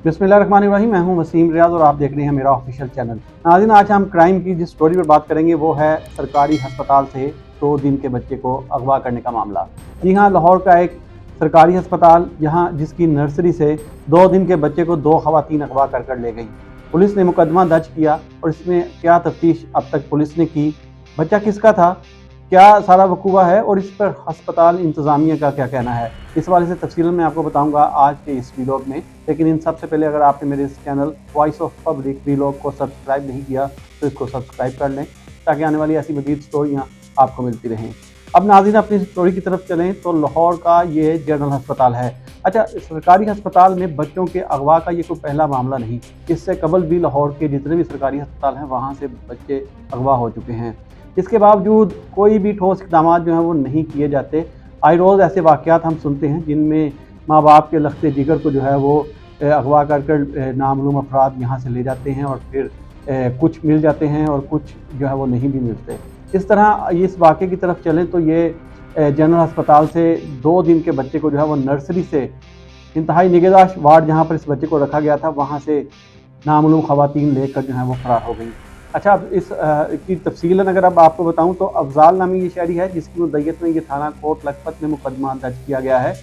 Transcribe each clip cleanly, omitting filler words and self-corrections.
बिस्मिल्लाहिर्रहमानिर्रहीम। मैं हूं वसीम रियाज और आप देख रहे हैं मेरा ऑफिशियल चैनल। नाज़रीन, आज हम क्राइम की जिस स्टोरी पर बात करेंगे वो है सरकारी अस्पताल से 2 दिन के बच्चे को अगवा करने का मामला। जी हाँ, लाहौर का एक सरकारी अस्पताल जहां जिसकी नर्सरी से 2 दिन के बच्चे को 2 ख़वातीन अगवा कर ले गई। पुलिस ने मुकदमा दर्ज किया और इसमें क्या तफ्तीश अब तक पुलिस ने की, बच्चा किसका था, क्या सारा वकूआ है और इस पर अस्पताल इंतज़ामिया का क्या कहना है, इस हवाले से तफसील मैं आपको बताऊंगा आज के इस वीलॉग में। लेकिन इन सबसे पहले अगर आपने मेरे इस channel voice of public vlog को सब्सक्राइब नहीं किया तो इसको सब्सक्राइब कर लें ताकि आने वाली ऐसी मज़ीद स्टोरियाँ आपको मिलती रहें। अब नाज़रीन, अपनी स्टोरी की तरफ चलें तो लाहौर का ये जनरल अस्पताल है। अच्छा, सरकारी अस्पताल में बच्चों के अगवा का ये कोई पहला मामला नहीं, इससे कबल भी लाहौर के जितने भी सरकारी अस्पताल हैं वहाँ से बच्चे अगवा हो चुके हैं। इसके बावजूद कोई भी ठोस इक़दाम जो हैं वो नहीं किए जाते। आए रोज़ ऐसे वाक़यात हम सुनते हैं जिनमें माँ बाप के लख्ते जिगर को जो है वो अगवा कर नामालूम अफराद यहाँ से ले जाते हैं और फिर कुछ मिल जाते हैं और कुछ जो है वो नहीं भी मिलते। इस तरह इस वाक़े की तरफ चलें तो ये जनरल अस्पताल से 2 दिन के बच्चे को जो है वो नर्सरी से इंतहाई निगहदाश्त वार्ड जहाँ पर इस बच्चे को रखा गया था वहाँ से नामालूम ख़वातीन लेकर जो है वो फ़रार हो गई। अच्छा, अब इस की तफसीलन अगर अब आपको बताऊं तो अफजाल नामी ये शहरी है जिसकी मुद्दईयत में ये थाना कोट लखपत में मुकदमा दर्ज किया गया है।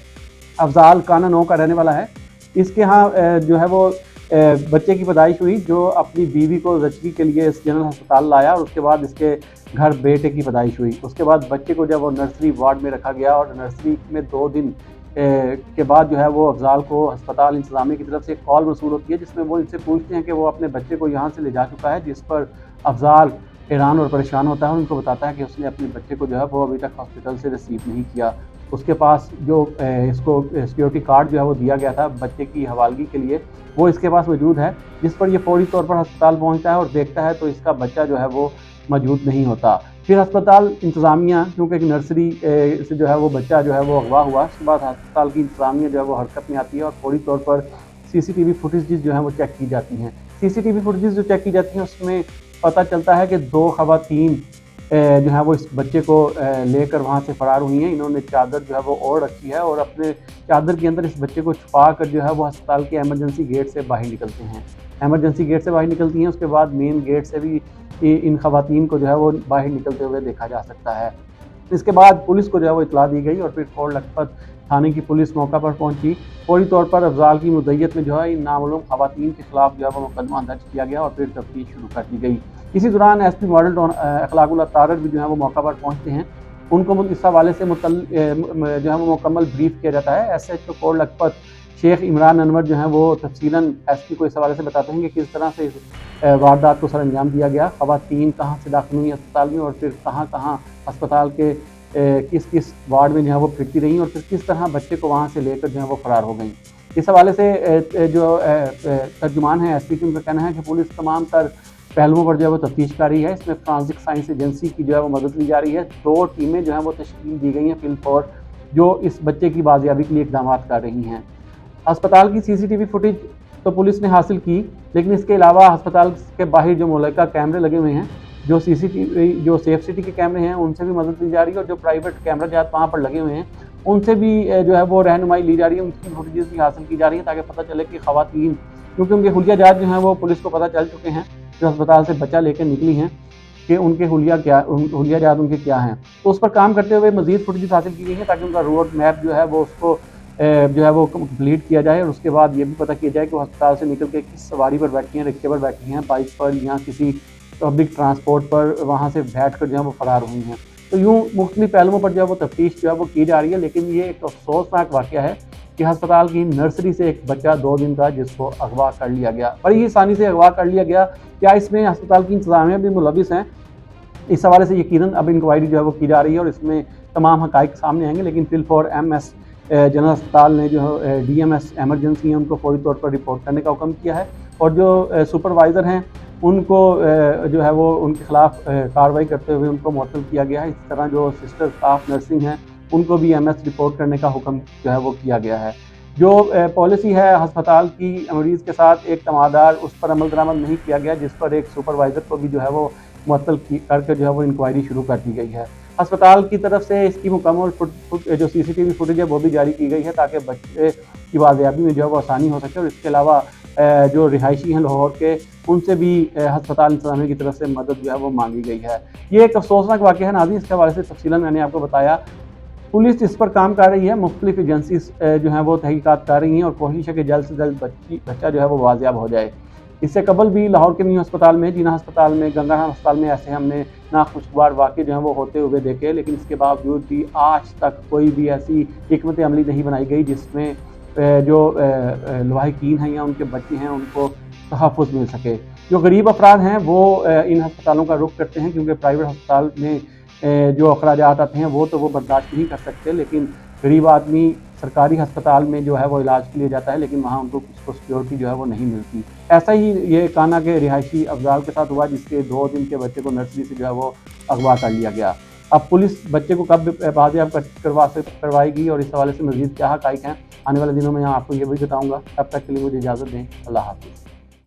अफजाल काना 9 का रहने वाला है। इसके यहाँ जो है वो बच्चे की पैदाइश हुई जो अपनी बीवी को जचगी के लिए इस जनरल अस्पताल लाया और उसके बाद इसके घर बेटे की पैदाइश हुई। उसके बाद बच्चे को जब वो नर्सरी वार्ड में रखा गया और नर्सरी में 2 दिन के बाद जो है वो अफजाल को अस्पताल इंतज़ामिया की तरफ से एक कॉल वसूल होती है जिसमें वो इनसे पूछते हैं कि वो अपने बच्चे को यहाँ से ले जा चुका है, जिस पर अफजाल हैरान और परेशान होता है और उनको बताता है कि उसने अपने बच्चे को जो है वो अभी तक हॉस्पिटल से रिसीव नहीं किया। उसके पास जो इसको सिक्योरिटी कार्ड जो है वो दिया गया था बच्चे की हवालगी के लिए वो इसके पास मौजूद है, जिस पर यह फौरी तौर पर अस्पताल पहुँचता है और देखता है तो इसका बच्चा जो है वो मौजूद नहीं होता। फिर अस्पताल इंतज़ामिया, क्योंकि एक नर्सरी से जो है वो बच्चा जो है वो अगवा हुआ, उसके बाद अस्पताल की इंतज़ामिया जो है वो हरकत में आती है और फौरी तौर पर CCTV फुटेजेस जो हैं वो चेक की जाती हैं। CCTV फुटेजेस जो चेक की जाती हैं उसमें पता चलता है कि 2 ख़वातीन जो है वो इस बच्चे को लेकर वहाँ से फ़रार हुई हैं। इन्होंने चादर जो है वो ओढ़ रखी है और अपने चादर के अंदर इस बच्चे को छुपा कर जो है वो अस्पताल के एमरजेंसी गेट से बाहर निकलते हैं। एमरजेंसी गेट से बाहर निकलती हैं, उसके बाद मेन गेट से भी इन ख़वातीन को जो है वो बाहर निकलते हुए देखा जा सकता है। इसके बाद पुलिस को जो है वो इतला दी गई और फिर कोट लखपत थाने की पुलिस मौका पर पहुंची। फौरी तौर पर अफजाल की मुद्दईयत में जो है इन नामालूम ख़वातीन के खिलाफ जो है वो मुकदमा दर्ज किया गया और फिर तफ्तीश शुरू कर दी गई। इसी दौरान SP मॉडल टाउन अखलाकुल्लाह तारर भी जो है वो मौका पर पहुँचते हैं। उनको इस हवाले से जो है वो मुकम्मल ब्रीफ किया जाता है। SHO कोट लखपत शेख इमरान अनवर जो हैं वो तफसीलन SP को इस हवाले से बताते हैं कि किस तरह से इस वारदात को सर अंजाम दिया गया, ख़वातीन कहाँ से दाखिल हुई अस्पताल में और फिर कहाँ कहाँ अस्पताल के किस किस वार्ड में जो है वो फिरती रहीं और फिर किस तरह बच्चे को वहाँ से लेकर जो है वो फ़रार हो गई। इस हवाले से जो तर्जुमान है SP की, उनका कहना है कि पुलिस तमाम तर पहलुओं पर जो है वो तफ्तीश कर रही है। इसमें फ्रांसिक साइंस एजेंसी की जो है वो मदद ली जा रही है। 2 टीमें जो हैं वो तश्कील दी गई हैं फिलफौर जो इस बच्चे की बाजियाबी के लिए इक़दाम कर रही हैं। अस्पताल की CCTV फुटेज तो पुलिस ने हासिल की, लेकिन इसके अलावा अस्पताल के बाहर जो मुल्का कैमरे लगे हुए हैं, जो CCTV जो सेफ सिटी के कैमरे हैं उनसे भी मदद ली जा रही है और जो प्राइवेट कैमरा जात वहाँ पर लगे हुए हैं उनसे भी जो है वो रहनुमाई ली जा रही है, उनकी फुटेजेस भी हासिल की जा रही है ताकि पता चले कि ख़वातीन, क्योंकि उनके हुलिया जात जो हैं वो पुलिस को पता चल चुके हैं जो अस्पताल से बच्चा लेकर निकली हैं कि उनके हुलिया जात उनके क्या हैं, तो उस पर काम करते हुए मज़ीद फुटेजेस हासिल की गई हैं ताकि उनका रोड मैप जो है वो उसको जो है वो कंप्लीट किया जाए और उसके बाद ये भी पता किया जाए कि वो अस्पताल से निकल के किस सवारी पर बैठी हैं, रिक्शे पर बैठी हैं, बाइक पर या किसी पब्लिक ट्रांसपोर्ट पर वहाँ से बैठ कर जो है वो फ़रार हुई हैं। तो यूँ मुख्तलिफ पहलुओं पर जो है वो तफ्तीश जो है वो की जा रही है, लेकिन ये एक अफसोसनाक वाक़या है कि अस्पताल की नर्सरी से एक बच्चा 2 दिन का जिसको अगवा कर लिया गया, बड़ी आसानी से अगवा कर लिया गया। क्या इसमें अस्पताल की इंतज़ामिया भी मुलविस हैं? इस हवाले से यकीनन अब इंक्वायरी जो है वो की जा रही है और इसमें तमाम हक़ाइक़ सामने आएंगे। लेकिन फिलफौर MS जनरल अस्पताल ने जो DMS एमरजेंसी हैं उनको फौरी तौर पर रिपोर्ट करने का हुक्म किया है और जो सुपरवाइज़र हैं उनको जो है वो उनके ख़िलाफ़ कार्रवाई करते हुए उनको मुअत्तल किया गया है। इस तरह जो सिस्टर स्टाफ नर्सिंग हैं उनको भी MS रिपोर्ट करने का हुक्म जो है वो किया गया है। जो पॉलिसी है अस्पताल की मरीज़ के साथ एक तमादार, उस पर अमल दरामद नहीं किया गया, जिस पर एक सुपरवाइज़र को भी जो है वो मुअत्तल करके जो है वो इंक्वायरी शुरू कर दी गई है। अस्पताल की तरफ से इसकी मुकम्मल जो CCTV फुटेज है वो भी जारी की गई है ताकि बच्चे की बाजियाबी में जो है वो आसानी हो सके और इसके अलावा जो रिहायशी हैं लाहौर के, उनसे भी हस्पताल इंतजामिया की तरफ से मदद जो है वो मांगी गई है। ये एक अफसोसनाक वाक़या है नाज़रीन, इसके हवाले से तफसीलन मैंने आपको बताया। पुलिस इस पर काम कर रही है, मुख्तलिफ एजेंसी जो हैं वो तहकीकात कर रही हैं और कोशिश है कि जल्द से जल्द बच्चा जो है वो बाजियाब हो जाए। इससे कबल भी लाहौर के न्यू अस्पताल में, जीना अस्पताल में, गंगाराम अस्पताल में ऐसे हमने नाखुशगवार वाक़े जो हैं वो होते हुए देखे, लेकिन इसके बावजूद भी आज तक कोई भी ऐसी हिकमत अमली नहीं बनाई गई जिसमें जो लवाहिकीन हैं या उनके बच्चे हैं उनको तहफ़्फ़ुज़ मिल सके। जो गरीब अफराद हैं वो इन अस्पतालों का रुख करते हैं, क्योंकि प्राइवेट अस्पताल में जो अखराजात आते हैं वो बर्दाश्त नहीं कर सकते, लेकिन गरीब आदमी सरकारी अस्पताल में जो है वो इलाज के लिए जाता है, लेकिन वहाँ उनको सिक्योरिटी जो है वो नहीं मिलती। ऐसा ही ये काना के रिहायशी अफजाल के साथ हुआ, जिसके 2 दिन के बच्चे को नर्सरी से जो है वो अगवा कर लिया गया। अब पुलिस बच्चे को कब बाजियाब करवाएगी और इस हवाले से मज़ीद क्या हक़ाइक़ हैं, आने वाले दिनों में आपको ये भी बताऊँगा। तब तक के लिए मुझे इजाज़त दें। अल्लाह हाफ़िज़।